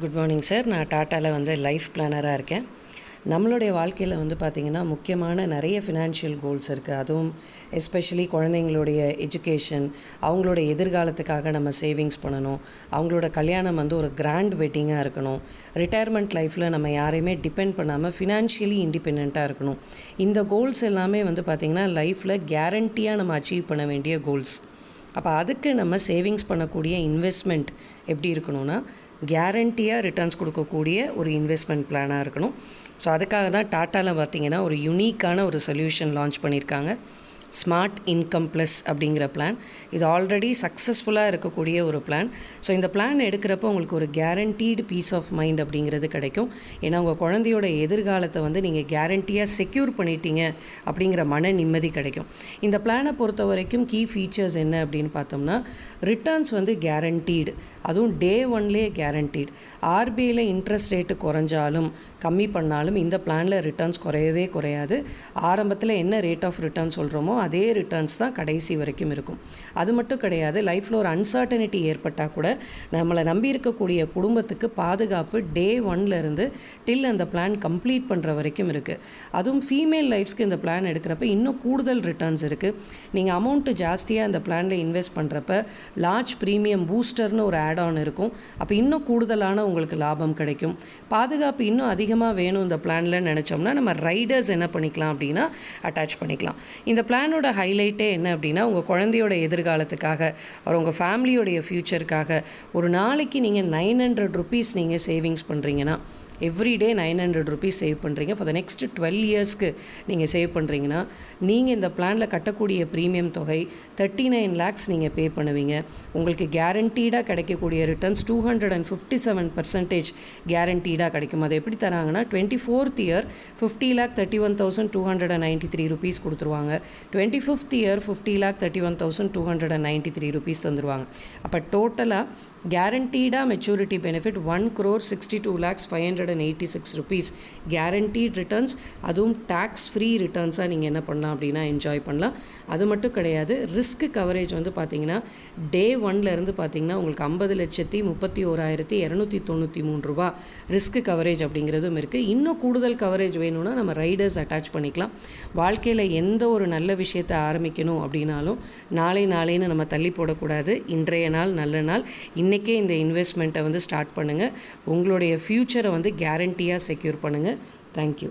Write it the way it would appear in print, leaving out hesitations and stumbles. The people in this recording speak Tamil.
Good morning sir. நான் டாட்டாவில் லைஃப் பிளானராக இருக்கேன். நம்மளுடைய வாழ்க்கையில் பார்த்திங்கன்னா முக்கியமான நிறைய ஃபினான்ஷியல் கோல்ஸ் இருக்குது. அதுவும் எஸ்பெஷலி குழந்தைங்களுடைய எஜுகேஷன், அவங்களோட எதிர்காலத்துக்காக நம்ம சேவிங்ஸ் பண்ணணும். அவங்களோட கல்யாணம் ஒரு கிராண்ட் வெட்டிங்காக இருக்கணும். ரிட்டையர்மெண்ட் லைஃப்பில் நம்ம யாரையுமே டிபெண்ட் பண்ணாமல் ஃபினான்ஷியலி இண்டிபெண்ட்டாக இருக்கணும். இந்த கோல்ஸ் எல்லாமே பார்த்திங்கன்னா லைஃப்பில் கேரண்டியாக நம்ம அச்சீவ் பண்ண வேண்டிய கோல்ஸ். அப்போ அதுக்கு நம்ம சேவிங்ஸ் பண்ணக்கூடிய இன்வெஸ்ட்மெண்ட் எப்படி இருக்கணும்னா, கேரண்டியாக ரிட்டர்ன்ஸ் கொடுக்கக்கூடிய ஒரு இன்வெஸ்ட்மெண்ட் பிளானாக இருக்கணும். ஸோ அதுக்காக தான் டாட்டாவில் பார்த்திங்கன்னா ஒரு யூனிக்கான ஒரு சொல்யூஷன் லான்ச் பண்ணியிருக்காங்க. ஸ்மார்ட் இன்கம் ப்ளஸ் அப்படிங்கிற பிளான். இது ஆல்ரெடி சக்ஸஸ்ஃபுல்லாக இருக்கக்கூடிய ஒரு பிளான். ஸோ இந்த பிளான் எடுக்கிறப்போ உங்களுக்கு ஒரு கேரண்டீடு பீஸ் ஆஃப் மைண்ட் அப்படிங்கிறது கிடைக்கும். ஏன்னா உங்கள் குழந்தையோட எதிர்காலத்தை நீங்கள் கேரண்டியாக செக்யூர் பண்ணிட்டீங்க அப்படிங்கிற மன நிம்மதி கிடைக்கும். இந்த பிளானை பொறுத்த வரைக்கும் கீ ஃபீச்சர்ஸ் என்ன அப்படின்னு பார்த்தோம்னா, ரிட்டர்ன்ஸ் கேரண்டீடு, அதுவும் டே ஒன்லேயே கேரண்டீடு. ஆர்பிஐயில் இன்ட்ரெஸ்ட் ரேட்டு குறைஞ்சாலும் கம்மி பண்ணாலும் இந்த பிளானில் ரிட்டர்ன்ஸ் குறையவே குறையாது. ஆரம்பத்தில் என்ன ரேட் ஆஃப் ரிட்டர்ன் சொல்கிறோமோ அதே ரிட்டர்ன்ஸ் தான் கடைசி வரைக்கும் இருக்கும். அது மட்டும் கிடையாது, லைஃப்பில் ஒரு அன்சர்டனிட்டி ஏற்பட்டால் கூட நம்மளை நம்பி இருக்கக்கூடிய குடும்பத்துக்கு பாதுகாப்பு டே ஒன்லேருந்து டில் அந்த பிளான் கம்ப்ளீட் பண்ணுற வரைக்கும் இருக்குது. அதுவும் ஃபீமேல் லைஃப்ஸ்க்கு இந்த பிளான் எடுக்கிறப்ப இன்னும் கூடுதல் ரிட்டர்ன்ஸ் இருக்குது. நீங்கள் அமௌண்ட்டு ஜாஸ்தியாக இந்த பிளானில் இன்வெஸ்ட் பண்ணுறப்ப லார்ஜ் ப்ரீமியம் பூஸ்டர்னு ஒரு ஆட் ஆன் இருக்கும். அப்போ இன்னும் கூடுதலான உங்களுக்கு லாபம் கிடைக்கும். பாதுகாப்பு இன்னும் அதிகமாக வேணும் இந்த பிளானில் நினச்சோம்னா நம்ம ரைடர்ஸ் என்ன பண்ணிக்கலாம் அப்படின்னா அட்டாச் பண்ணிக்கலாம். இந்த பிளானோட ஹைலைட்டே என்ன அப்படின்னா, உங்கள் குழந்தையோட எதிர்காலத்துக்காக உங்கள் ஃபேமிலியோடைய ஃப்யூச்சருக்காக ஒரு நாளைக்கு நீங்கள் 900 rupees நீங்கள் சேவிங்ஸ் பண்ணுறீங்கன்னா, எவ்ரிடே 900 rupees சேவ் பண்ணுறீங்க. ஃபார் த நெக்ஸ்ட் 12 yearsக்கு நீங்கள் சேவ் பண்ணுறீங்கன்னா, நீங்கள் இந்த பிளானில் கட்டக்கூடிய ப்ரீமியம் தொகை 39 lakhs நீங்கள் பே பண்ணுவீங்க. உங்களுக்கு கேரண்டீடாக கிடைக்கக்கூடிய ரிட்டர்ன்ஸ் 257% கேரண்டீடாக கிடைக்கும். அது எப்படி தராங்கன்னா, 24th year 50,31,293 rupees கொடுத்துருவாங்க. 25th year 50,31,293 rupees தந்துடுவாங்க. அப்போ டோட்டலாக கேரண்டீடாக maturity benefit 1,62,586 rupees guaranteed returns. அதுவும் டேக்ஸ் ஃப்ரீ ரிட்டர்ன்ஸாக நீங்கள் என்ன பண்ணலாம் அப்படின்னா என்ஜாய் பண்ணலாம். அது மட்டும் கிடையாது, ரிஸ்க் கவரேஜ் பார்த்தீங்கன்னா டே ஒன்லேருந்து பார்த்தீங்கன்னா உங்களுக்கு 50,31,293 ரூபா ரிஸ்க் கவரேஜ் அப்படிங்கிறதும் இருக்குது. இன்னும் கூடுதல் கவரேஜ் வேணும்னா நம்ம ரைடர்ஸ் அட்டாச் பண்ணிக்கலாம். வாழ்க்கையில் எந்த ஒரு நல்ல விஷயத்தை ஆரம்பிக்கணும் அப்படின்னாலும் நாளைன்னு நம்ம தள்ளி போடக்கூடாது. இன்றைய நாள் நல்ல நாள். இன்றைக்கே இந்த இன்வெஸ்ட்மெண்ட்டை ஸ்டார்ட் பண்ணுங்கள். உங்களுடைய ஃப்யூச்சரை கேரண்டியாக செக்யூர் பண்ணுங்கள். தேங்க்யூ.